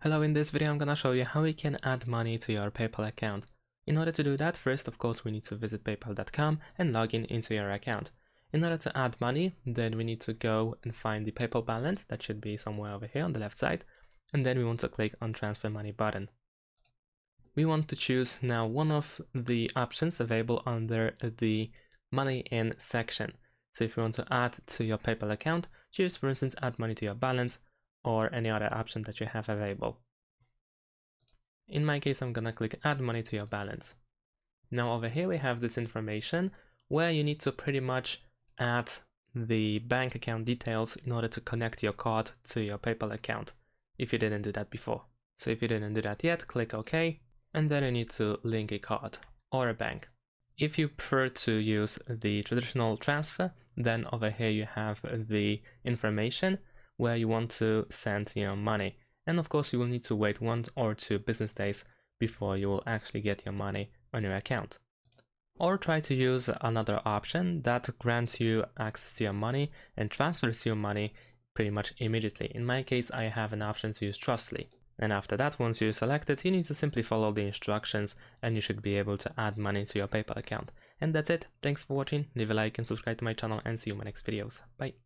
Hello, in this video I'm gonna show you how we can add money to your PayPal account. In order to do that, first of course we need to visit paypal.com and log in into your account. In order to add money, then we need to go and find the PayPal balance, that should be somewhere over here on the left side, and then we want to click on transfer money button. We want to choose now one of the options available under the money in section. So if you want to add to your PayPal account, choose for instance add money to your balance or any other option that you have available. In my case, I'm gonna click add money to your balance. Now over here we have this information where you need to pretty much add the bank account details in order to connect your card to your PayPal account if you didn't do that before. So if you didn't do that yet, click OK, and then you need to link a card or a bank. If you prefer to use the traditional transfer, then over here you have the information where you want to send your money. And of course you will need to wait 1 or 2 business days before you will actually get your money on your account. Or try to use another option that grants you access to your money and transfers your money pretty much immediately. In my case, I have an option to use Trustly. And after that, once you select it, you need to simply follow the instructions and you should be able to add money to your PayPal account. And that's it. Thanks for watching. Leave a like and subscribe to my channel and see you in my next videos. Bye.